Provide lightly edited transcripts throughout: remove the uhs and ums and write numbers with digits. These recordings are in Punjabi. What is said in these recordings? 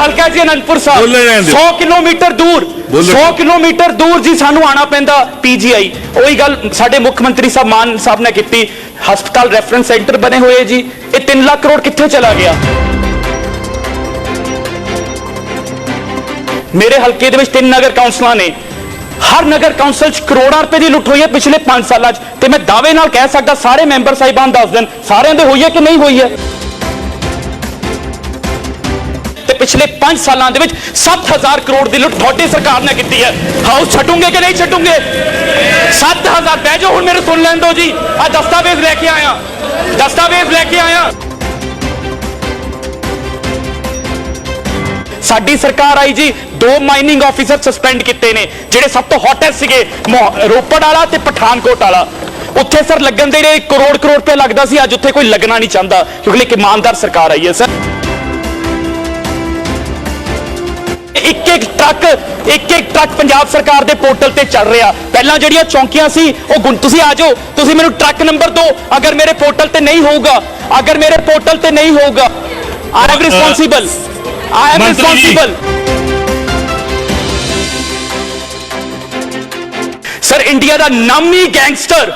हल्का जी अनंदपुर साहब 100 किलोमीटर दूर 100 किलोमीटर दूर जी सानू आना पैंदा पीजीआई। वही गल साडे मुख मंत्री साहब मान साहब ने की, हस्पताल रेफरेंस सेंटर बने हुए जी, ये 3 लाख करोड़ कित्थे चला गया। मेरे हल्के दे विच 3 नगर काउंसलां ने, हर नगर काउंसल च करोड़ां रुपए की लुट हुई है पिछले 5 साल ते मैं दावे नाल कह सकदा सारे मैंबर साहिबान दस दिन सारे दे हुई है कि नहीं हुई है। ते पिछले 5 सालों के 7000 करोड़ की लुट थोड़ी सरकार ने की है। हाउस छड्डूंगे कि नहीं छड्डूंगे? 7000 बह जाओ, हुण मेरे सुन लैन दो जी। आ दस्तावेज लेके आया, दस्तावेज लेके आया। साडी सरकार आई जी, 2 माइनिंग ऑफिसर सस्पेंड किए ने, जेडे सब तो हॉटेस्ट सीगे, रोपड़ वाला ते पठानकोट वाला। उत्थे सर लगन दे करोड़ करोड़ रुपया लगता सी, अज उत्थे कोई लगना नहीं चाहता क्योंकि एक ईमानदार सरकार आई है। सर एक एक ट्रक पंजाब सरकार दे पोर्टल ते चल रहा। पहला जड़ियां चौंकियां सी वो तुसीं आ जाओ, तुसीं मैनूं ट्रक नंबर दो, अगर मेरे पोर्टल ते नहीं होगा, अगर मेरे पोर्टल ते नहीं होगा, I am responsible, I am responsible. Sir India का नामी gangster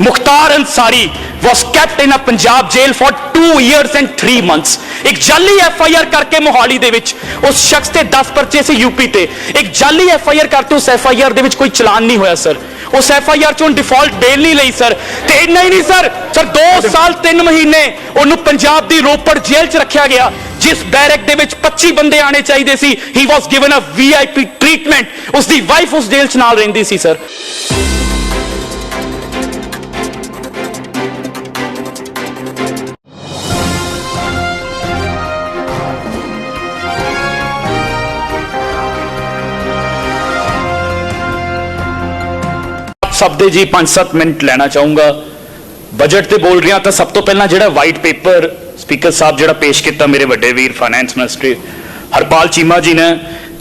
Mukhtar Ansari was kept in a Punjab jail for 2 years and 3 months। एक जाली FIR करके मोहाली दे विच उस शख्स ते 10 परचे से यूपी ते एक जाली FIR करते उस FIR दे विच कोई चलान नहीं होया सर। उस FIR चों डिफॉल्ट बेल नहीं लई सर। ते इन्ना ही नहीं सर 2 साल 3 महीने उन्होंने पंजाब दी रोपड़ जेल च रखा गया, जिस बैरक दे विच 25 बंदे आने चाहिए सी। He was given a VIP treatment. उसकी वाइफ उस जेल च नाल रहिंदी सी सर। सब दे जी 5-7 मिनट लेना चाहूँगा। बजट ते बोल रहा तो सब तो पहला जो वाइट पेपर स्पीकर साहब जो पेश किया मेरे वड्डे वीर फाइनैंस मिनिस्टर हरपाल चीमा जी ने,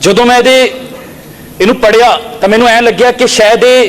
जो मैं इनू पढ़िया तो मैनू ऐ लग्या कि शायद ये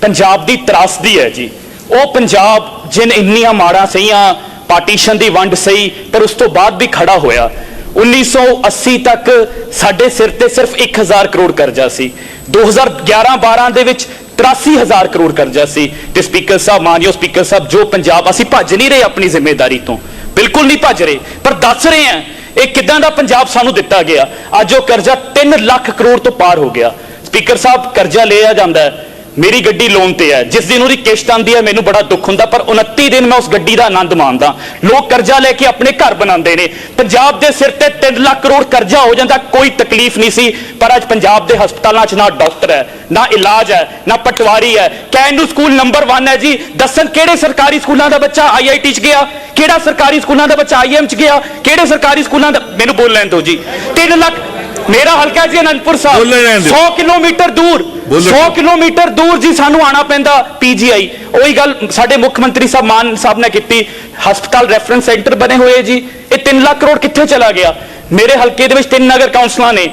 पंजाब की त्रासदी है जी। वो पंजाब जिन इन्नियां माड़ा सहियां, पार्टीशन की वंड सही, पर उस तो बाद भी खड़ा होया। 1980 तक साडे सिर ते सिर्फ 1000 करोड़ कर्जा सी। 2011-12 दे विच 83,000 करोड़ कर्जा सी। ते स्पीकर साहब, मानयोग स्पीकर साहब, जो पंजाब असीं भज नहीं रहे अपनी जिम्मेदारी तो, बिल्कुल नहीं भज रहे, पर दस रहे हैं एक किदां दा पंजाब सानू दिता गया। अज वो कर्जा 3 लाख करोड़ तो पार हो गया। स्पीकर साहब कर्जा लिया जाता है, मेरी गड्डी लोन ते है, जिस दिन उसकी किश्त आती है मैनू बड़ा दुख होंदा, पर 29 दिन मैं उस गड्डी का आनंद मानदा। लोग कर्जा लेके अपने घर बनाते हैं। पंजाब के सिर ते 3 लाख करोड़ कर्जा हो जाता, कोई तकलीफ नहीं सी, पर अज पंजाब के हस्पतालों च ना डॉक्टर है, ना इलाज है, ना पटवारी है। क्या इनू स्कूल नंबर 1 है जी? दसन किहड़े सरकारी स्कूलों का बच्चा IIT च गया, किहड़ा सरकारी स्कूलों का बच्चा IIM च गया, किहड़े सरकारी स्कूलों का, मैनू बोल लैन दो जी। 3 लाख मेरा हल्का जी अनंदपुर साहब 100 किलोमीटर दूर 100 किलोमीटर दूर जी सानू आना पैंदा PGI। वही गल साडे मुख मंत्री साहब मान साहब ने की, हस्पताल रेफरेंस सेंटर बने हुए जी, ये 3 लाख करोड़ कित्थे चला गया। मेरे हल्के दे विच 3 नगर काउंसलां ने,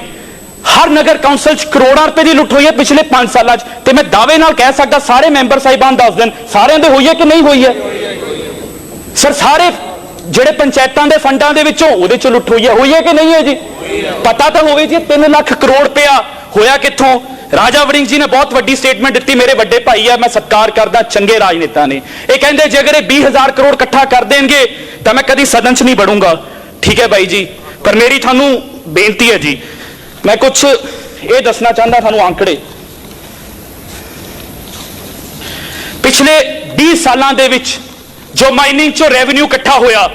हर नगर काउंसल च करोड़ां रुपए की लुट हुई है पिछले 5 साल ते मैं दावे नाल कह सकदा सारे मैंबर साहिबान दस दिन सारे दे हुई है कि नहीं हुई है। सर सारे ਜਿਹੜੇ पंचायतों के फंडों के विचों लुट हुई है कि नहीं है जी? पता तो होवे जी 3 लाख करोड़ रुपया होया कित्थों। राजा वड़िंग जी ने बहुत वड्डी स्टेटमेंट दी, मेरे वड्डे भाई है, मैं सत्कार करदा, चंगे राजनेता ने। ये कहंदे जे अगर 20,000 करोड़ इकट्ठा कर देंगे तो मैं कभी सदन च नहीं बढ़ूंगा। ठीक है भाई जी, पर मेरी थानू बेनती है जी, मैं कुछ ये दसना चाहता थानू आंकड़े। पिछले 20 सालों के विच जो माइनिंग चो रेवन्यू इकट्ठा होया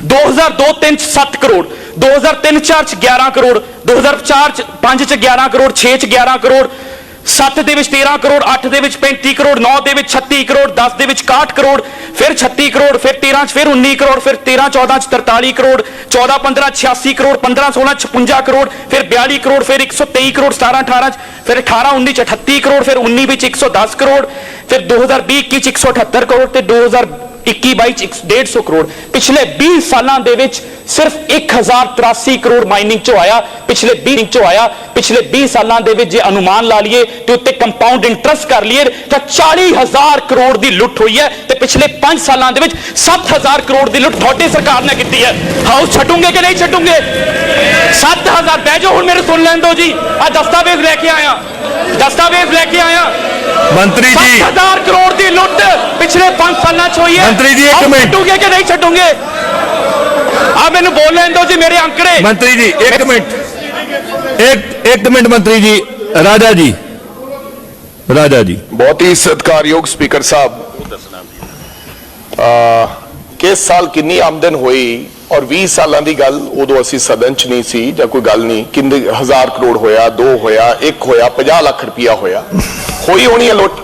2002-3 च 7 करोड़, 2003-4 च 11 करोड़, 2004-5 च 11 करोड़, 6 च 11 करोड़, 7 दे विच 13 करोड़, 8 दे विच 35 करोड़, 9 दे विच 36 करोड़, 10 दे विच 61 करोड़, फिर 36 करोड़, फिर 13 च फिर 19 करोड़, फिर 13-14 च 43 करोड़, 14-15 86 करोड़, 15-16 56 करोड़, फिर 42 करोड़, फिर 123 करोड़, 17-18 च, फिर 18-19 च 38 करोड़, फिर 19 विच 110 करोड़, फिर 2020-21 च 178 करोड़, ते 2000 21-22 150 करोड़ पिछले 20 सालों ਦੇ ਵਿੱਚ सिर्फ 1083 करोड़ माइनिंग चो आया पिछले 20 सालों ਦੇ ਵਿੱਚ ਜੇ अनुमान ला लिए ਤੇ ਉੱਤੇ कंपाउंड इंटरस्ट कर लिए ਤਾਂ 40,000 करोड़ ਦੀ लुੱਟ ਹੋਈ ਹੈ ਤੇ ਪਿਛਲੇ 5 सालों ਦੇ ਵਿੱਚ 7,000 करोड़ ਦੀ लुੱਟ ਤੁਹਾਡੀ ਸਰਕਾਰ ਨੇ ਕੀਤੀ है। हाउस छड्डोगे कि नहीं छड्डोगे? 7,000 बह जाओ, मेरे सुन लें दो जी, आ दस्तावेज लेके आया मंत्री जी 7,000 करोड़ की लुट पिछले 5 सालों च हुई है। मंत्री जी एक मिनट, छड्डोगे कि नहीं छड्डोगे? आ मैनू बोल लें दो जी, मेरे आंकड़े। मंत्री जी एक मिनट, एक मिनट मंत्री जी, राजा जी बहुत ही सत्कारयोग स्पीकर साहब, किस साल कितनी आमदन हुई और 20 साल की गल उदों असी सदन च नहीं सी जां कोई गल नहीं, किन्ने 1000 करोड़ होया, 2 होया, 1 होया, 50 लाख रुपया होया, होई होनी है लुट,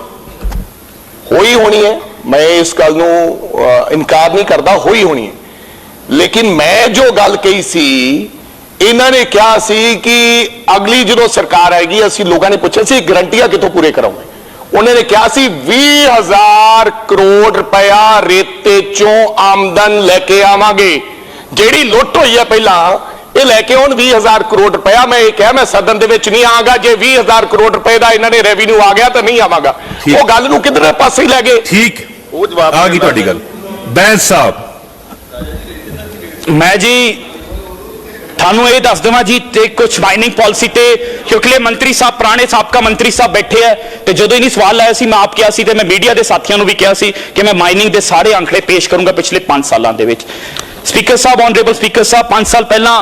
होई होनी है। मैं इस गल नूं इनकार नहीं करता, होई होनी है। लेकिन मैं जो गल कही सी, इन्हों ने कहा सी कि अगली जो सरकार आएगी, असी लोगों ने पूछा सी गारंटियां कितों पूरे कराओगे? उन्होंने कहा सी 20,000 करोड़ रुपया रेते चों आमदन लेके आवांगे। जेड़ी लुट हुई है पहला ये लैके आउण 20,000 करोड़ रुपया। मैं ये कहा मैं सदन दे विच नहीं आवांगा, जे 20,000 करोड़ रुपए का इन्होंने रेवेन्यू आ गया तो नहीं आवांगा। वो गल नूं किधर पासे ले गए? ठीक वो जवाब आ गई तुहाडी गल। बैंस साहब मैं जी थानू ये दस देवां जी, ते कुछ माइनिंग पॉलिसी ते क्योंकि मंत्री साहब पुराने साबका मंत्री साहब बैठे है, तो जो इन्हीं सवाल आया सी मैं आप किया सी, ते मैं मीडिया के साथियों को भी कहा सी कि मैं माइनिंग के सारे आंकड़े पेश करूंगा पिछले 5 सालों के विच। स्पीकर साहब, ऑनरेबल स्पीकर साहब, 5 साल पहला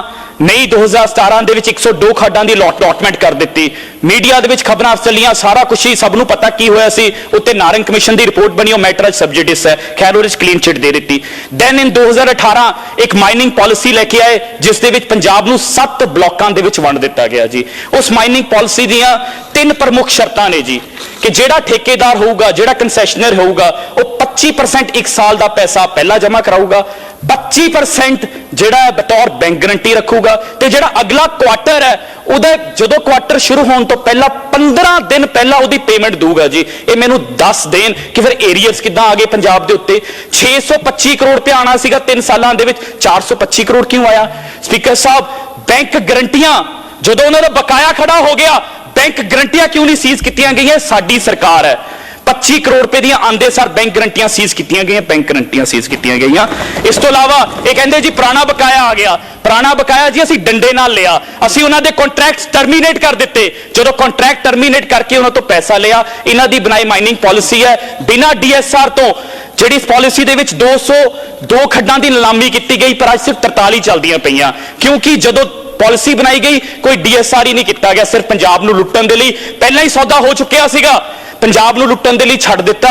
मई 2017 ਦੇ ਵਿੱਚ 102 ਖੱਡਾਂ ਦੀ ਅਲਾਟਮੈਂਟ ਕਰ ਦਿੱਤੀ। ਮੀਡੀਆ ਦੇ ਵਿੱਚ ਖਬਰਾਂ ਚੱਲੀਆਂ, ਸਾਰਾ ਕੁਝ ਹੀ ਸਭ ਨੂੰ ਪਤਾ ਕੀ ਹੋਇਆ ਸੀ। ਉੱਤੇ ਨਾਰੰਗ ਕਮਿਸ਼ਨ ਦੀ ਰਿਪੋਰਟ ਬਣੀ, ਉਹ ਮੈਟਰ ਸਬਜੈਕਟਿਸ ਹੈ, ਖੈਰ ਉਹਦੇ ਵਿੱਚ ਕਲੀਨ ਚਿਟ ਦੇ ਦਿੱਤੀ। ਦੈਨ ਇਨ 2018 ਇੱਕ ਮਾਈਨਿੰਗ ਪਾਲਿਸੀ ਲੈ ਕੇ ਆਏ ਜਿਸ ਦੇ ਵਿੱਚ ਪੰਜਾਬ ਨੂੰ 7 ਬਲਾਕਾਂ ਦੇ ਵਿੱਚ ਵੰਡ ਦਿੱਤਾ ਗਿਆ ਜੀ। ਉਸ ਮਾਈਨਿੰਗ ਪਾਲਿਸੀ ਦੀਆਂ 3 ਪ੍ਰਮੁੱਖ ਸ਼ਰਤਾਂ ਨੇ ਜੀ ਕਿ ਜਿਹੜਾ ਠੇਕੇਦਾਰ ਹੋਊਗਾ, ਜਿਹੜਾ ਕੰਸੈਸ਼ਨਰ ਹੋਊਗਾ, ਉਹ 25% 1 ਸਾਲ ਦਾ ਪੈਸਾ ਪਹਿਲਾਂ ਜਮ੍ਹਾਂ ਕਰਾਊਗਾ, 25% ਜਿਹੜਾ ਬਤੌਰ ਬੈਂਕ ਗਰੰਟੀ ਰੱਖੂਗਾ, ਤੇ ਜਿਹੜਾ ਅਗਲਾ ਕੁਆਟਰ ਹੈ ਉਹਦਾ ਜਦੋਂ ਕੁਆਟਰ ਸ਼ੁਰੂ ਹੋਣ ਤੋਂ ਪਹਿਲਾਂ 15 ਦਿਨ ਪਹਿਲਾਂ ਉਹਦੀ ਪੇਮੈਂਟ ਦਊਗਾ ਜੀ। ਇਹ ਮੈਨੂੰ ਦੱਸ ਦੇਣ ਕਿ ਫਿਰ ਏਰੀਅਰਸ ਕਿੱਦਾਂ ਆ ਗਏ ਪੰਜਾਬ ਦੇ ਉੱਤੇ। 625 ਕਰੋੜ ਰੁਪਏ ਆਣਾ ਸੀਗਾ 3 ਸਾਲਾਂ ਦੇ ਵਿੱਚ, 425 ਕਰੋੜ ਕਿਉਂ ਆਇਆ? ਸਪੀਕਰ ਸਾਹਿਬ, ਬੈਂਕ ਗਰੰਟੀਆਂ ਜਦੋਂ ਉਹਨਾਂ ਦਾ ਬਕਾਇਆ ਖੜਾ ਹੋ ਗਿਆ, ਬੈਂਕ ਗਰੰਟੀਆਂ ਕਿਉਂ ਨਹੀਂ ਸੀਜ਼ ਕੀਤੀਆਂ ਗਈਆਂ? ਸਾਡੀ ਸਰਕਾਰ ਹੈ। 25 ਕਰੋੜ रुपए ਦੀਆਂ ਆਂਦੇ ਸਰ ਬੈਂਕ ਗਰੰਟੀਆਂ ਸੀਜ਼ ਕੀਤੀਆਂ ਗਈਆਂ, ਬੈਂਕ ਗਰੰਟੀਆਂ ਸੀਜ਼ ਕੀਤੀਆਂ ਗਈਆਂ। ਇਸ ਤੋਂ ਇਲਾਵਾ ਇਹ ਕਹਿੰਦੇ ਜੀ ਪੁਰਾਣਾ ਬਕਾਇਆ ਆ ਗਿਆ। ਪੁਰਾਣਾ ਬਕਾਇਆ ਜੀ ਅਸੀਂ ਡੰਡੇ ਨਾਲ ਲਿਆ, ਅਸੀਂ ਉਹਨਾਂ ਦੇ ਕੰਟਰੈਕਟਸ ਟਰਮੀਨੇਟ ਕਰ ਦਿੱਤੇ। ਜਦੋਂ ਕੰਟਰੈਕਟ ਟਰਮੀਨੇਟ ਕਰਕੇ ਉਹਨਾਂ ਤੋਂ ਪੈਸਾ ਲਿਆ, ਇਹਨਾਂ ਦੀ ਬਣਾਈ ਮਾਈਨਿੰਗ ਪਾਲਿਸੀ ਹੈ ਬਿਨਾਂ ਡੀਐਸਆਰ ਤੋਂ, ਜਿਹੜੀ ਇਸ ਪਾਲਿਸੀ ਦੇ ਵਿੱਚ 202 ਖੱਡਾਂ ਦੀ ਨਿਲਾਮੀ ਕੀਤੀ ਗਈ, ਪਰ ਅੱਜ ਸਿਰਫ 43 ਚੱਲਦੀਆਂ ਪਈਆਂ, ਕਿਉਂਕਿ ਜਦੋਂ ਪਾਲਿਸੀ ਬਣਾਈ ਗਈ ਕੋਈ ਡੀਐਸਆਰ ਹੀ ਨਹੀਂ ਕੀਤਾ ਗਿਆ, ਸਿਰਫ ਪੰਜਾਬ ਨੂੰ ਲੁੱਟਣ ਦੇ ਲਈ। ਪਹਿਲਾਂ ਹੀ ਸੌਦਾ ਹੋ ਚੁੱਕਿਆ ਸੀਗਾ, ਪੰਜਾਬ ਨੂੰ ਲੁੱਟਣ ਦੇ ਲਈ ਛੱਡ ਦਿੱਤਾ।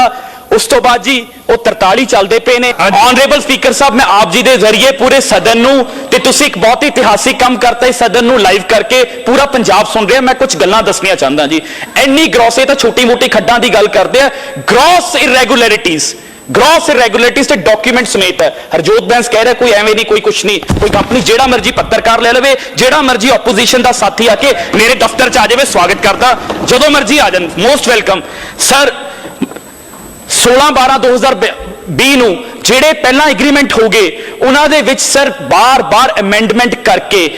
ਉਸ ਤੋਂ ਬਾਅਦ ਜੀ ਉਹ 43 ਚੱਲਦੇ ਪਏ ਨੇ। ਆਨਰੇਬਲ ਸਪੀਕਰ ਸਾਹਿਬ, ਮੈਂ ਆਪ ਜੀ ਦੇ ਜ਼ਰੀਏ ਪੂਰੇ ਸਦਨ ਨੂੰ, ਤੇ ਤੁਸੀਂ ਇੱਕ ਬਹੁਤ ਹੀ ਇਤਿਹਾਸਿਕ ਕੰਮ ਕਰਤਾ ਇਸ ਸਦਨ ਨੂੰ ਲਾਈਵ ਕਰਕੇ ਪੂਰਾ ਪੰਜਾਬ ਸੁਣ ਰਿਹਾ, ਮੈਂ ਕੁਝ ਗੱਲਾਂ ਦੱਸਣੀਆਂ ਚਾਹੁੰਦਾ ਜੀ। ਇੰਨੀ ਗ੍ਰੋਸ, ਇਹ ਤਾਂ ਛੋਟੀ ਮੋਟੀ ਖੱਡਾਂ ਦੀ ਗੱਲ ਕਰਦੇ ਆ, ਗ੍ਰੋਸ ਇਰੈਗੂਲਰਿਟੀਜ਼ ਤੇ ਡਾਕੂਮੈਂਟ ਸਮੇਤ ਹੈ। ਹਰਜੋਤ ਬੈਂਸ ਕਹਿ ਰਿਹਾ ਕੋਈ ਐਵੇਂ ਨਹੀਂ, ਕੋਈ ਕੁਛ ਨਹੀਂ, ਕੋਈ ਕੰਪਨੀ ਜਿਹੜਾ ਮਰਜ਼ੀ ਪੱਤਰਕਾਰ ਲੈ ਲਵੇ, ਜਿਹੜਾ ਮਰਜ਼ੀ ਆਪੋਜੀਸ਼ਨ ਦਾ ਸਾਥੀ ਆ ਕੇ ਮੇਰੇ ਦਫ਼ਤਰ 'ਚ ਆ ਜਾਵੇ, ਸਵਾਗਤ ਕਰਦਾ, ਜਦੋਂ ਮਰਜ਼ੀ ਆ ਜਾਣ, ਮੋਸਟ ਵੈਲਕਮ ਸਰ। 16/12/2020 ਨੂੰ ਜਿਹੜੇ ਪਹਿਲਾਂ ਐਗਰੀਮੈਂਟ ਹੋ ਗਏ ਉਹਨਾਂ ਦੇ ਵਿੱਚ ਸਰ ਬਾਰ-ਬਾਰ ਅਮੈਂਡਮੈਂਟ ਕਰਕੇ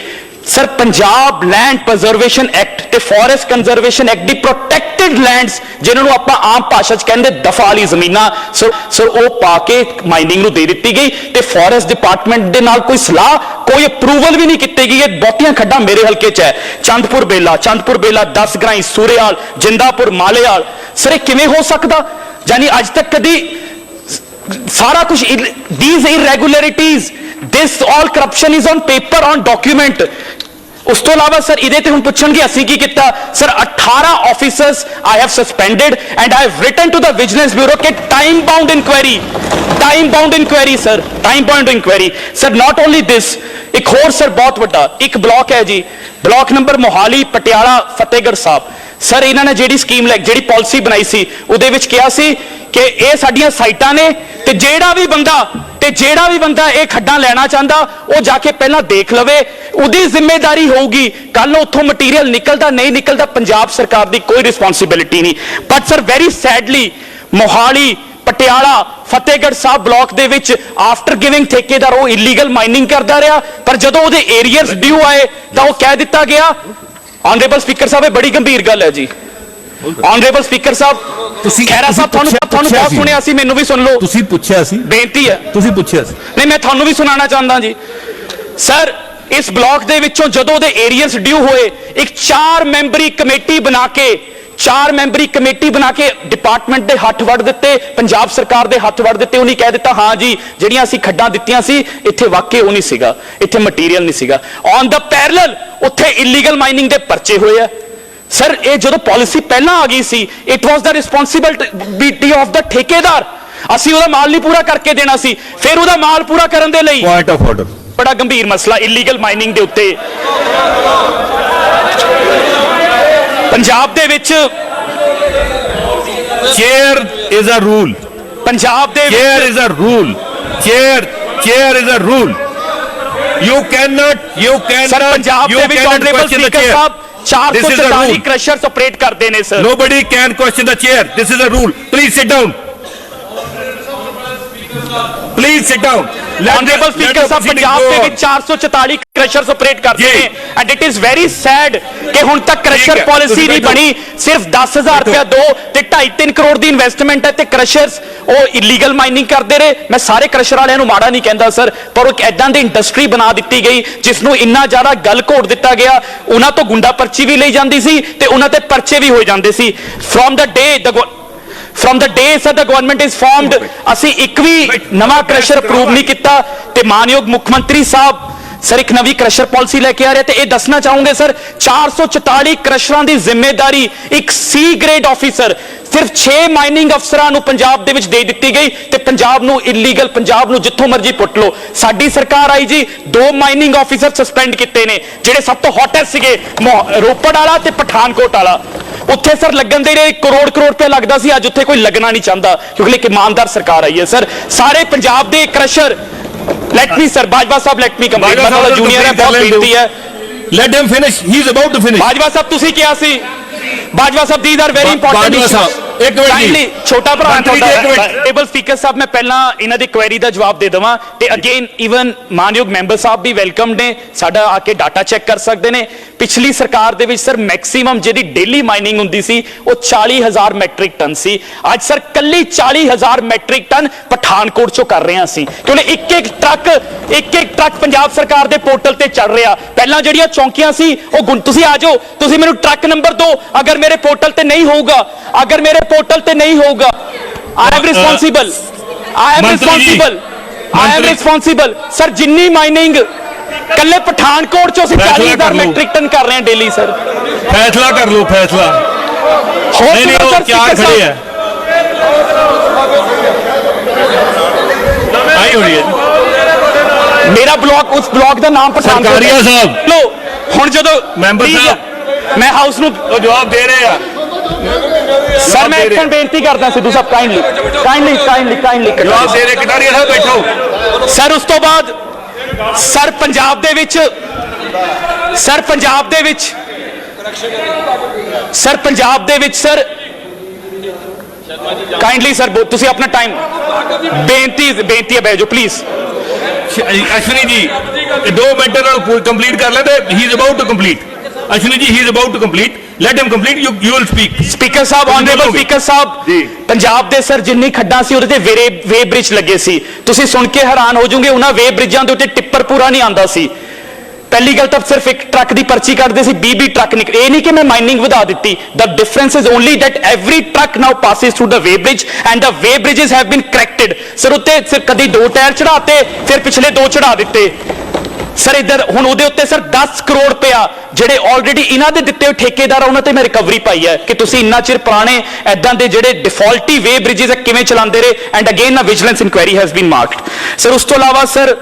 ਸਰ ਪੰਜਾਬ ਲੈਂਡ ਪ੍ਰਜ਼ਰਵੇਸ਼ਨ ਐਕਟ ਤੇ ਫੋਰੈਸਟ ਕੰਜ਼ਰਵੇਸ਼ਨ ਐਕਟ ਦੀ ਪ੍ਰੋਟੈਕਟਡ ਲੈਂਡਸ, ਜਿਨ੍ਹਾਂ ਨੂੰ ਆਪਾਂ ਆਮ ਭਾਸ਼ਾ 'ਚ ਕਹਿੰਦੇ ਦਫਾ ਵਾਲੀ ਜ਼ਮੀਨਾਂ, ਸਰ ਉਹ ਪਾ ਕੇ ਮਾਈਨਿੰਗ ਨੂੰ ਦੇ ਦਿੱਤੀ ਗਈ ਤੇ ਫੋਰੈਸਟ ਡਿਪਾਰਟਮੈਂਟ ਦੇ ਨਾਲ ਕੋਈ ਸਲਾਹ, ਕੋਈ ਅਪਰੂਵਲ ਵੀ ਨਹੀਂ ਕੀਤੀ ਗਈ। ਇਹ ਬਹੁਤੀਆਂ ਖੱਡਾਂ ਮੇਰੇ ਹਲਕੇ 'ਚ ਹੈ, ਚੰਦਪੁਰ ਬੇਲਾ 10 ਗਰਾਈ, ਸੂਰੇਵਾਲ, ਜਿੰਦਾਪੁਰ, ਮਾਲੇਵਾਲ। ਸਰ ਇਹ ਕਿਵੇਂ ਹੋ ਸਕਦਾ? यानी आज तक कभी सारा कुछ these irregularities, this all corruption is on paper, on document। उस तो इलावा सर इहदे ते हुण पुछणगे असीं की कीता? Sir 18 officers I have suspended and I have written to the vigilance bureau के time bound inquiry sir, time bound inquiry sir. Not only this, एक होर सर बहुत वड्डा एक ब्लॉक है जी, block number Mohali, Patiala, Fatehgarh Sahib. Sir इन्हों ने जी स्कीम जी पॉलिसी बनाई सी, उहदे विच कहा सी कि ये साडियां साइटां ने, ते जेड़ा भी बंदा ये खड्डां लेना चाहता वो जाके पहला देख लवे, उहदी जिम्मेदारी होगी। कल उत्थों मटीरियल निकलता नहीं निकलता पंजाब सरकार की कोई रिस्पॉन्सिबिलिटी नहीं। But sir very sadly Mohali, Patiala Fatehgarh Sahib block ਦੇ ਵਿੱਚ ਆਫਟਰ ਗਿਵਿੰਗ ਠੇਕੇਦਾਰ ਉਹ ਇਲੀਗਲ ਮਾਈਨਿੰਗ ਕਰਦਾ ਰਿਹਾ, ਪਰ ਜਦੋਂ ਉਹਦੇ ਏਰੀਅਰਸ ਡਿਊ ਆਏ ਤਾਂ ਉਹ ਕਹਿ ਦਿੱਤਾ ਗਿਆ। ਆਨਰੇਬਲ ਸਪੀਕਰ ਸਾਹਿਬ ਇਹ ਬੜੀ ਗੰਭੀਰ ਗੱਲ ਹੈ ਜੀ। ਆਨਰੇਬਲ ਸਪੀਕਰ ਸਾਹਿਬ ਖਹਿਰਾ ਸਾਹਿਬ ਤੁਹਾਨੂੰ ਬਹੁਤ ਸੁਣਿਆ ਸੀ, ਮੈਨੂੰ ਵੀ ਸੁਣ ਲਓ। ਤੁਸੀਂ ਪੁੱਛਿਆ ਸੀ, ਬੇਨਤੀ ਹੈ ਤੁਸੀਂ ਪੁੱਛਿਆ ਸੀ। ਨਹੀਂ ਮੈਂ ਤੁਹਾਨੂੰ ਵੀ ਸੁਣਾਉਣਾ ਚਾਹੁੰਦਾ ਜੀ। ਸਰ ਇਸ ਬਲਾਕ ਦੇ ਵਿੱਚੋਂ ਜਦੋਂ ਉਹਦੇ ਏਰੀਅਰਸ ਡਿਊ ਹੋਏ, ਇੱਕ 4 ਮੈਂਬਰੀ ਕਮੇਟੀ ਬਣਾ ਕੇ ਡਿਪਾਰਟਮੈਂਟ ਦੇ ਹੱਥ ਵੜ ਦਿੱਤੇ, ਪੰਜਾਬ ਸਰਕਾਰ ਦੇ ਹੱਥ ਵੜ ਦਿੱਤੇ। ਉਹਨੇ ਕਹਿ ਦਿੱਤਾ ਹਾਂ ਜੀ ਜਿਹੜੀਆਂ ਅਸੀਂ ਖੱਡਾਂ ਦਿੱਤੀਆਂ ਸੀ ਇੱਥੇ ਵਾਕਈ ਉਹ ਨਹੀਂ ਸੀਗਾ, ਇੱਥੇ ਮਟੀਰੀਅਲ ਨਹੀਂ ਸੀਗਾ। ਔਨ ਦਾ ਪੈਰਲਲ ਉੱਥੇ ਇਲੀਗਲ ਮਾਈਨਿੰਗ ਦੇ ਪਰਚੇ ਹੋਏ ਆ। ਸਰ ਇਹ ਜਦੋਂ ਪਾਲਿਸੀ ਪਹਿਲਾਂ ਆ ਗਈ ਸੀ, it was the responsibility of the ਠੇਕੇਦਾਰ। ਅਸੀਂ ਉਹਦਾ ਮਾਲ ਨਹੀਂ ਪੂਰਾ ਕਰਕੇ ਦੇਣਾ ਸੀ, ਫਿਰ ਉਹਦਾ ਮਾਲ ਪੂਰਾ ਕਰਨ ਦੇ ਲਈ ਪੁਆਇੰਟ ਆਫ ਆਰਡਰ। ਬੜਾ ਗੰਭੀਰ ਮਸਲਾ ਇਲੀਗਲ ਮਾਈਨਿੰਗ ਦੇ ਉੱਤੇ ਪੰਜਾਬ ਦੇ ਵਿੱਚ। Chair is a rule, Punjab ਦੇ chair is a rule, chair is a rule. You can sir Punjab ਦੇ ਵਿੱਚ honourable speaker Sahib 444 crushers operate ਕਰਦੇ ਨੇ sir. Nobody can question the chair. This is a rule. Please sit down. Please sit down. Honorable Speaker ਸਾਹਿਬ ਪੰਜਾਬ ਦੇ ਵਿੱਚ 444 ਕ੍ਰਸ਼ਰਸ ਆਪਰੇਟ ਕਰਦੇ ਨੇ and it is very sad ਕਿ ਹੁਣ ਤੱਕ ਕ੍ਰਸ਼ਰ ਪਾਲਿਸੀ ਨਹੀਂ ਬਣੀ। ਸਿਰਫ 10,000 ਰੁਪਇਆ ਦੋ ਤੇ 2.5-3 ਕਰੋੜ ਦੀ ਇਨਵੈਸਟਮੈਂਟ ਹੈ ਤੇ ਕ੍ਰਸ਼ਰਸ ਉਹ ਇਲੀਗਲ ਮਾਈਨਿੰਗ ਕਰਦੇ ਰਹੇ। ਮੈਂ ਸਾਰੇ ਕ੍ਰਸ਼ਰ ਵਾਲਿਆਂ ਨੂੰ ਮਾੜਾ ਨਹੀਂ ਕਹਿੰਦਾ ਸਰ, ਪਰ ਉਹ ਐਦਾਂ ਦੀ ਇੰਡਸਟਰੀ ਬਣਾ ਦਿੱਤੀ ਗਈ ਜਿਸ ਨੂੰ ਇੰਨਾ ਜ਼ਿਆਦਾ ਗਲ ਘੋਟ ਦਿੱਤਾ ਗਿਆ। ਉਹਨਾਂ ਤੋਂ ਗੁੰਡਾ ਪਰਚੀ ਵੀ ਲਈ ਜਾਂਦੀ ਸੀ ਤੇ ਉਹਨਾਂ ਤੇ ਪਰਚੇ ਵੀ ਹੋ ਜਾਂਦੇ ਸੀ। From the day sir the government is formed ਅਸੀਂ ਇੱਕ ਵੀ ਨਵਾਂ ਕ੍ਰਸ਼ਰ ਅਪਰੂਵ ਨਹੀਂ ਕੀਤਾ ਤੇ ਮਾਨਯੋਗ ਮੁੱਖ ਮੰਤਰੀ ਸਾਹਿਬ ਸਰ ਇੱਕ ਨਵੀਂ ਕ੍ਰਸ਼ਰ ਪਾਲਿਸੀ ਲੈ ਕੇ ਆ ਰਹੇ ਤੇ ਇਹ ਦੱਸਣਾ ਚਾਹੂੰਗੇ ਸਰ 444 ਕ੍ਰਸ਼ਰਾਂ ਦੀ ਜ਼ਿੰਮੇਵਾਰੀ ਇੱਕ C ਗ੍ਰੇਡ ਆਫੀਸਰ ਸਿਰਫ 6 ਮਾਈਨਿੰਗ ਅਫਸਰਾਂ ਨੂੰ ਪੰਜਾਬ ਦੇ ਵਿੱਚ ਦੇ ਦਿੱਤੀ ਗਈ ਤੇ ਪੰਜਾਬ ਨੂੰ ਇਲੀਗਲ ਪੰਜਾਬ ਨੂੰ ਜਿੱਥੋਂ ਮਰਜ਼ੀ ਪੁੱਟ ਲਓ। ਸਾਡੀ ਸਰਕਾਰ ਆਈ ਜੀ 2 ਮਾਈਨਿੰਗ ਆਫੀਸਰ ਸਸਪੈਂਡ ਕੀਤੇ ਨੇ ਜਿਹੜੇ ਸਭ ਤੋਂ ਹੌਟੈਸਟ ਸੀਗੇ, ਰੋਪੜ ਵਾਲਾ ਤੇ ਪਠਾਨਕੋਟ ਵਾਲਾ। ਉੱਥੇ ਸਰ ਲੱਗਣ ਦੇ ਰਹੇ ਕਰੋੜ ਰੁਪਏ ਲੱਗਦਾ ਸੀ, ਅੱਜ ਉੱਥੇ ਕੋਈ ਲੱਗਣਾ ਨਹੀਂ ਚਾਹੁੰਦਾ ਕਿਉਂਕਿ ਇੱਕ ਇਮਾਨਦਾਰ ਸਰਕਾਰ ਆਈ ਹੈ ਸਰ। ਸਾਰੇ ਪੰਜਾਬ ਦੇ crusher let me sir Bajwa ਸਾਹਿਬ let me complete ਮੈਂ ਤੁਹਾਡਾ ਜੂਨੀਅਰ ਹੈ, ਬਹੁਤ ਬੇਨਤੀ ਹੈ let him finish, he is about to finish। Bajwa ਸਾਹਿਬ ਤੁਸੀਂ ਕਿਹਾ ਸੀ ਬਾਜਵਾ ਸਾਹਿਬ these are very important issues। ਇੱਕ ਮਿੰਟ ਜੀ ਛੋਟਾ ਭਰਾ ਟੇਬਲ ਸਪੀਕਰ ਸਾਹਿਬ ਮੈਂ ਪਹਿਲਾਂ ਇਹਨਾਂ ਦੀ ਕੁਐਰੀ ਦਾ ਜਵਾਬ ਦੇ ਦੇਵਾਂ ਤੇ ਅਗੇਨ ਈਵਨ ਮਾਨਯੋਗ ਮੈਂਬਰ ਸਾਹਿਬ ਵੀ ਵੈਲਕਮ ਨੇ, ਸਾਡਾ ਆ ਕੇ ਡਾਟਾ ਚੈੱਕ ਕਰ ਸਕਦੇ ਨੇ। ਪਿਛਲੀ ਸਰਕਾਰ ਦੇ ਵਿੱਚ ਸਰ ਮੈਕਸਿਮਮ ਜਿਹੜੀ ਡੇਲੀ ਮਾਈਨਿੰਗ ਹੁੰਦੀ ਸੀ ਉਹ 40,000 ਮੈਟ੍ਰਿਕ ਟਨ ਸੀ। ਅੱਜ ਸਰ ਕੱਲੀ 40,000 ਮੈਟ੍ਰਿਕ ਟਨ ਪਠਾਨਕੋਟ ਚੋਂ ਕਰ ਰਹੇ ਹਾਂ ਅਸੀਂ ਕਿਉਂਕਿ ਇੱਕ ਇੱਕ ਟਰੱਕ ਪੰਜਾਬ ਸਰਕਾਰ ਦੇ ਪੋਰਟਲ ਤੇ ਚੜ ਰਿਹਾ। ਪਹਿਲਾਂ ਜਿਹੜੀਆਂ ਚੌਂਕੀਆਂ ਸੀ ਉਹ ਤੁਸੀਂ ਆ ਜਾਓ, ਤੁਸੀਂ ਮੈਨੂੰ ਟਰੱਕ ਨੰਬਰ ਦਿਓ, ਅਗਰ ਮੇਰੇ ਪੋਰਟਲ ਤੇ ਨਹੀਂ ਹੋਊਗਾ I am responsible ਸਰ। ਜਿੰਨੀ ਮਾਈਨਿੰਗ ਕੱਲੇ ਪਠਾਨਕੋਟ ਚੋਂ ਅਸੀਂ 40,000 ਮੈਟ੍ਰਿਕ ਟਨ ਕਰ ਰਹੇ ਹਾਂ ਡੇਲੀ ਸਰ। ਫੈਸਲਾ ਕਰ ਲਓ, ਫੈਸਲਾ ਨਹੀਂ ਉਹ ਚਾਰ ਖੜੇ ਹੈ ਆਈ ਹੋਣੀ ਹੈ। ਮੇਰਾ ਬਲਾਕ ਉਸ ਬਲਾਕ ਦਾ ਨਾਮ ਪਠਾਨਕੋਟ ਸਾਹਿਬ ਲੋ। ਹੁਣ ਜਦੋਂ ਮੈਂਬਰ ਸਾਹਿਬ ਮੈਂ ਹਾਊਸ ਨੂੰ ਉਹ ਜਵਾਬ ਦੇ ਰਹੇ ਆ ਸਰ, ਮੈਂ ਇੱਕ ਬੇਨਤੀ ਕਰਦਾ ਸਿੱਧੂ ਸਾਹਿਬ ਕਾਈਂਡਲੀ ਜਵਾਬ ਦੇ ਰਹੇ ਕਟਾਰੀਆ ਸਾਹਿਬ ਬੈਠੋ ਸਰ। ਉਸ ਤੋਂ ਬਾਅਦ ਸਰ ਪੰਜਾਬ ਦੇ ਵਿੱਚ ਸਰ ਕਾਈਂਡਲੀ ਸਰ ਤੁਸੀਂ ਆਪਣਾ ਟਾਈਮ ਬੇਨਤੀ ਹੈ ਬੈਜੋ ਪਲੀਜ਼। ਅਸ਼ਵਨੀ ਜੀ 2 ਮਿੰਟਾਂ ਨਾਲ ਕੰਪਲੀਟ ਕਰ ਲੈ ਤੇ he is about to complete. Ashwani ji he is about to complete, let him complete, you will speak. Speaker Sahib honourable speaker Sahib Punjab ਦੇ ਸਰ ਜਿੰਨੀ ਖੱਡਾਂ ਸੀ ਉਹਦੇ ਤੇ ਵੇ ਬ੍ਰਿਜ ਲੱਗੇ ਸੀ, ਤੁਸੀਂ ਸੁਣ ਕੇ ਹੈਰਾਨ ਹੋ ਜਾਓਗੇ ਉਹਨਾਂ ਵੇ ਬ੍ਰਿਜਾਂ ਦੇ ਉੱਤੇ ਟਿੱਪਰ ਪੂਰਾ ਨਹੀਂ ਆਉਂਦਾ ਸੀ। ਪਹਿਲੀ ਗੱਲ ਤਾਂ ਸਿਰਫ ਇੱਕ ਟਰੱਕ ਦੀ ਪਰਚੀ ਕੱਢਦੇ ਸੀ, 20 ਟਰੱਕ ਨਿਕਲ। ਇਹ ਨਹੀਂ ਕਿ ਮੈਂ ਮਾਈਨਿੰਗ ਵਧਾ ਦਿੱਤੀ, the difference is only that every truck now passes through the weighbridge and the weighbridges have been corrected sir. ਉੱਤੇ ਸਿਰ ਕਦੀ 2 ਟਾਇਰ ਚੜਾਤੇ ਫਿਰ ਪਿਛਲੇ 2 ਚੜਾ ਦਿੱਤੇ ਸਰ। ਇੱਧਰ ਹੁਣ ਉਹਦੇ ਉੱਤੇ ਸਰ 10 ਕਰੋੜ ਰੁਪਇਆ ਜਿਹੜੇ ਆਲਰੇਡੀ ਇਹਨਾਂ ਦੇ ਦਿੱਤੇ ਹੋਏ ਠੇਕੇਦਾਰ ਉਹਨਾਂ ਤੇ ਮੈਂ ਰਿਕਵਰੀ ਪਾਈ ਹੈ ਕਿ ਤੁਸੀਂ ਇੰਨਾ ਚਿਰ ਪੁਰਾਣੇ ਐਦਾਂ ਦੇ ਜਿਹੜੇ ਡਿਫਾਲਟੀ ਵੇ ਬ੍ਰਿਜਸ ਕਿਵੇਂ ਚਲਾਉਂਦੇ ਰਹੇ and again a vigilance inquiry has been marked sir. ਉਸ ਤੋਂ ਇਲਾਵਾ ਸਰ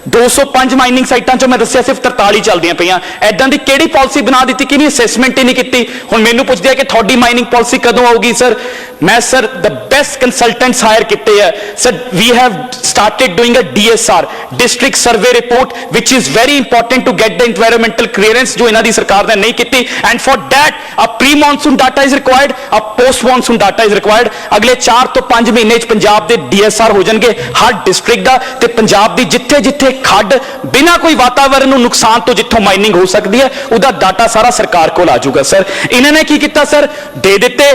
205 ਮਾਈਨਿੰਗ ਸਾਈਟਾਂ ਚੋਂ ਮੈਂ ਦੱਸਿਆ ਸਿਰਫ 43 ਚੱਲਦੀਆਂ ਪਈਆਂ। ਐਦਾਂ ਦੀ ਕਿਹੜੀ ਪਾਲਿਸੀ ਬਣਾ ਦਿੱਤੀ ਕਿ ਨਹੀਂ ਅਸੈਸਮੈਂਟ ਹੀ ਨਹੀਂ ਕੀਤੀ। ਹੁਣ ਮੈਨੂੰ ਪੁੱਛਦੇ ਆ ਕਿ ਤੁਹਾਡੀ ਮਾਈਨਿੰਗ ਪਾਲਿਸੀ ਕਦੋਂ ਆਊਗੀ ਸਰ। ਮੈਂ sir the best consultants hire ਕੀਤੇ ਹੈ sir. We have started doing a DSR, district survey report, which is is very important to get the environmental clearance जो इन्हों की सरकार ने नहीं की, and for that a pre monsoon data is required, a post monsoon data is required. अगले 4 ਤੋਂ 5 ਮਹੀਨੇ पंजाब के DSR हो जाएंगे हर डिस्ट्रिक्ट का, ते पंजाब की जिथे जिथे खड्ड बिना कोई वातावरण ਨੂੰ नुकसान तो जिथों माइनिंग हो सकती है उसका डाटा सारा सरकार को आ जाऊगा। सर इन्होंने की किया सर, दे दिते,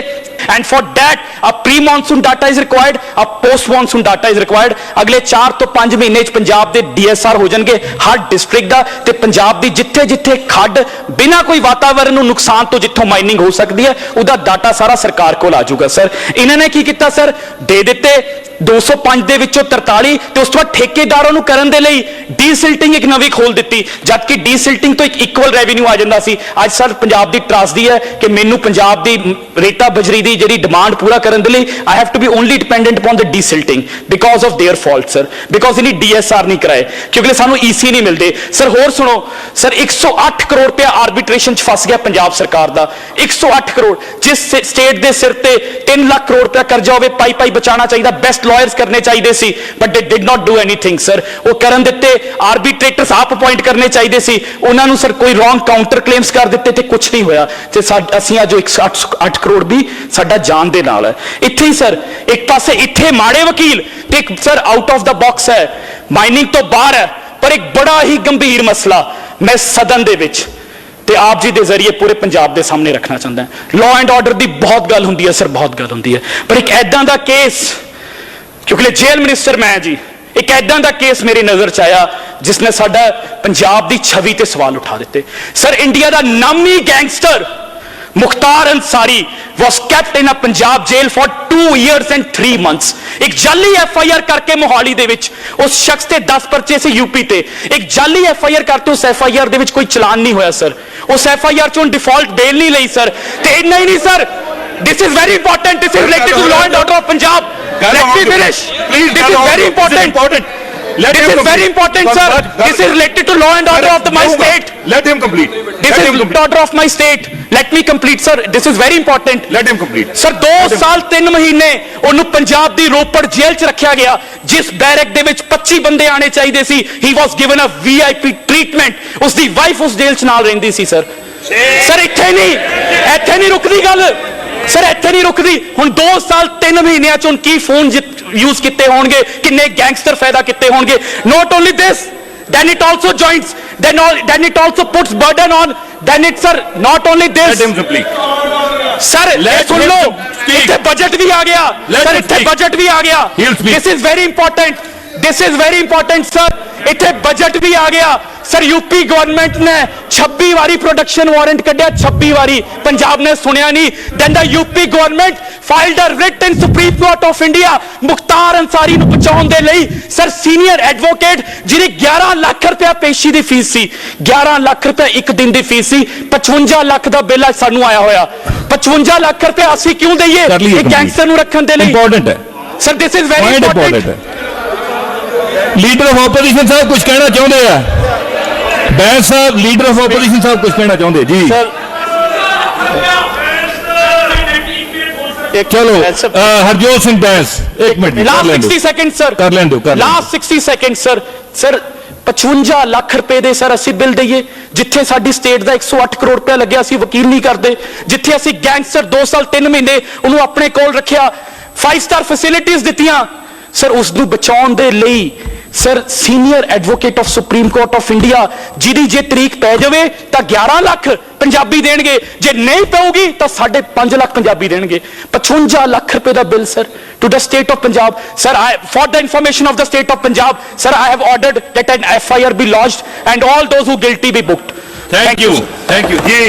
and for that a pre monsoon data is required, a post monsoon data is required. अगले 4 ਤੋਂ 5 ਮਹੀਨੇ पंजाब के DSR हो जाएंगे हर डिस्ट्रिक्ट का, ते पंजाब की जिथे जिथे खड्ड बिना कोई वातावरण ਨੂੰ नुकसान तो जिथों माइनिंग हो सकती है उसका डाटा सारा सरकार को आ जाऊगा। सर इन्होंने की किया सर, दे दिते 205 ਦੇ ਵਿੱਚੋਂ 43 ਤੇ ਉਸ ਤੋਂ ਬਾਅਦ ਠੇਕੇਦਾਰਾਂ ਨੂੰ ਕਰਨ ਦੇ ਲਈ ਡੀਸਿਲਟਿੰਗ ਇੱਕ ਨਵੀਂ ਖੋਲ ਦਿੱਤੀ, ਜਦਕਿ ਡੀਸਿਲਟਿੰਗ ਤੋਂ ਇੱਕ ਇਕੁਅਲ ਰੈਵਨਿਊ ਆ ਜਾਂਦਾ ਸੀ। ਅੱਜ ਸਰ ਪੰਜਾਬ ਦੀ ਤਰਾਸਦੀ ਹੈ ਕਿ ਮੈਨੂੰ ਪੰਜਾਬ ਦੀ ਰੇਤਾ ਬਜਰੀ ਦੀ ਜਿਹੜੀ ਡਿਮਾਂਡ ਪੂਰਾ ਕਰਨ ਦੇ ਲਈ I have to be only dependent upon the desilting because of their fault sir, because ਇਹਨੀ DSR ਨਹੀਂ ਕਰਾਏ ਕਿਉਂਕਿ ਸਾਨੂੰ EC ਨਹੀਂ ਮਿਲਦੇ। ਸਰ ਹੋਰ ਸੁਣੋ ਸਰ, 108 ਕਰੋੜ ਰੁਪਇਆ ਆਰਬਿਟ੍ਰੇਸ਼ਨ 'ਚ ਫਸ ਗਿਆ ਪੰਜਾਬ ਸਰਕਾਰ ਦਾ, 108 ਕਰੋੜ। ਜਿਸ ਸਟੇਟ ਦੇ ਸਿਰ ਤੇ 3 ਲੱਖ ਕਰੋੜ ਰੁਪਇਆ ਕਰਜ਼ਾ ਹੋਵੇ, ਪਾਈ ਪਾਈ ਬਚਾਉਣਾ ਚਾਹੀਦਾ, ਬੈਸਟ लॉयर्स करने चाहिए सी, but they did not do anything sir. वो करन दिते, आर्बिट्रेटर्स आप अपॉइंट करने चाहिए सी, उन्होंने सर कोई रॉन्ग काउंटर क्लेम्स कर दिते थे, कुछ नहीं होया ते असीं अज 108 करोड़ भी साडा जान दे नाल है। इत्थे ही सर एक पासे इत्थे माड़े वकील ते एक sir out of the box है, माइनिंग तो बाहर है, पर एक बड़ा ही गंभीर मसला मैं सदन दे विच ਤੇ ਆਪ ਜੀ ਦੇ ਜ਼ਰੀਏ ਪੂਰੇ ਪੰਜਾਬ ਦੇ ਸਾਹਮਣੇ ਰੱਖਣਾ ਚਾਹੁੰਦਾ ਹਾਂ। ਲਾਅ ਐਂਡ ਆਰਡਰ ਦੀ ਬਹੁਤ ਗੱਲ ਹੁੰਦੀ ਹੈ ਸਰ, ਬਹੁਤ ਗੱਲ ਹੁੰਦੀ ਹੈ, ਪਰ ਇੱਕ ਐਦਾਂ ਦਾ ਕੇਸ, ਕਿਉਂਕਿ ਜੇਲ੍ਹ ਮਿਨਿਸਟਰ ਮੈਂ ਜੀ, ਇੱਕ ਐਦਾਂ ਦਾ ਕੇਸ ਮੇਰੀ ਨਜ਼ਰ ਚ ਆਇਆ ਜਿਸ ਨੇ ਸਾਡਾ ਪੰਜਾਬ ਦੀ ਛਵੀ ਤੇ ਸਵਾਲ ਉਠਾ ਦਿੱਤੇ। ਸਰ ਇੰਡੀਆ ਦਾ ਨਾਮੀ gangster Mukhtar Ansari was kept in a Punjab jail for 2 years and 3 months। एक जाली FIR करके मोहाली दे विच उस शख्स ते 10 पर्चे से यूपी ते एक जाली FIR करते उस FIR दे विच कोई चलान नहीं होया सर, उस FIR चों डिफॉल्ट बेल नहीं लई सर। ते इन्ना ही नहीं sir, this is very important, this is related to law and order of Punjab। Let me finish please, this is very important, this is very important sir, this is related to law and order of my state। Let him complete, this is order of my state, let me complete sir, this is very important, let him complete sir। 2 ਸਾਲ 3 ਮਹੀਨੇ ਉਹਨੂੰ ਪੰਜਾਬ ਦੀ ਰੋਪੜ ਜੇਲ੍ਹ 'ਚ ਰੱਖਿਆ ਗਿਆ, ਜਿਸ ਬੈਰਕ ਦੇ ਵਿੱਚ 25 ਬੰਦੇ ਆਣੇ ਚਾਹੀਦੇ ਸੀ। he was given a VIP treatment, ਉਸ ਦੀ ਵਾਈਫ ਉਸ ਜੇਲ੍ਹ 'ਚ ਨਾਲ ਰਹਿੰਦੀ ਸੀ ਸਰ। ਸਰ ਇੱਥੇ ਨਹੀਂ ਰੁਕਦੀ ਗੱਲ ਸਰ, ਇੱਥੇ ਨਹੀਂ ਰੁਕਦੀ। ਹੁਣ 2 ਸਾਲ 3 ਮਹੀਨਿਆਂ 'ਚ ਹੁਣ ਕੀ ਫੋਨ ਯੂਜ਼ ਕੀਤੇ ਹੋਣਗੇ, ਕਿੰਨੇ ਗੈਂਗਸਟਰ ਫਾਇਦਾ ਕੀਤੇ ਹੋਣਗੇ। not only this, then it also joins, then it also puts burden on, then it sir not only this, let him complete sir, सुन लो इत्थे बजट भी आ गया सर, इत्थे बजट भी आ गया, this is very important, this is very important sir, इत्थे बजट भी आ गया सर। यूपी गवर्नमेंट ने 26 ਵਾਰੀ प्रोडक्शन वारंट कढ़िया, 26 ਵਾਰੀ पंजाब ने सुनिया नहीं। then the UP government filed a writ in Supreme Court of India Mukhtar Ansari ਨੂੰ ਬਚਾਉਣ ਦੇ ਲਈ ਸਰ। ਸੀਨੀਅਰ ਐਡਵੋਕੇਟ ਜਿਹਦੀ 11 ਲੱਖ ਰੁਪਇਆ ਪੇਸ਼ੀ ਦੀ ਫੀਸ ਸੀ, 11 ਲੱਖ ਰੁਪਇਆ ਇੱਕ ਦਿਨ ਦੀ ਫੀਸ ਸੀ, 55 ਲੱਖ ਦਾ ਬਿੱਲ ਅੱਜ ਸਾਨੂੰ ਆਇਆ ਹੋਇਆ। 55 ਲੱਖ ਰੁਪਇਆ ਅਸੀਂ ਕਿਉਂ ਦਈਏ ਇਹ ਗੈਂਗਸਟਰ ਨੂੰ ਰੱਖਣ ਦੇ ਲਈ? ਇੰਪੋਰਟੈਂਟ ਹੈ sir, this is very important. Leader of opposition ਸਾਹਿਬ ਕੁਝ ਕਹਿਣਾ ਚਾਹੁੰਦੇ ਆ? ਬੈਂਸ ਸਾਹਿਬ, ਲੀਡਰ ਆਫ ਆਪੋਜੀਸ਼ਨ ਸਾਹਿਬ ਕੁਝ ਕਹਿਣਾ ਚਾਹੁੰਦੇ ਜੀ? ਸਰ ਚਲੋ ਹਰਜੋਤ ਸਿੰਘ ਬੈਂਸ, ਇੱਕ ਮਿੰਟ ਲਾਸਟ 60 ਸੈਕਿੰਡ ਸਰ, ਕਰ ਲੈਣ ਦਿਓ, last 60 second sir. Sir 55 lakh ਰੁਪਏ ਦੇ ਸਰ ਅਸੀਂ ਬਿੱਲ ਦਈਏ, ਜਿੱਥੇ ਸਾਡੀ ਸਟੇਟ ਦਾ 108 ਕਰੋੜ ਰੁਪਏ ਲੱਗਿਆ, ਅਸੀਂ ਵਕੀਲ ਨਹੀਂ ਕਰਦੇ। ਜਿੱਥੇ ਅਸੀਂ ਗੈਂਗਸਟਰ 2 ਸਾਲ 3 ਮਹੀਨੇ ਉਹਨੂੰ ਆਪਣੇ ਕੋਲ ਰੱਖਿਆ, 5 ਸਟਾਰ ਫੈਸਿਲਿਟੀਆਂ ਦਿੱਤੀਆਂ ਸਰ, ਉਸ ਨੂੰ ਬਚਾਉਣ ਦੇ ਲਈ sir senior advocate of supreme court of India ਜਿਹਦੀ ਜੇ ਤਰੀਕ ਪੈ ਜਾਵੇ ਤਾਂ 11 ਲੱਖ ਪੰਜਾਬੀ ਦੇਣਗੇ, ਜੇ ਨਹੀਂ ਪਊਗੀ ਤਾਂ 5.5 ਲੱਖ ਪੰਜਾਬੀ ਦੇਣਗੇ। 55 ਲੱਖ ਰੁਪਏ ਦਾ bill sir to the state of Punjab sir। For the information of the state of Punjab sir, I have ordered that an FIR be lodged and all those who guilty be booked। thank you ji.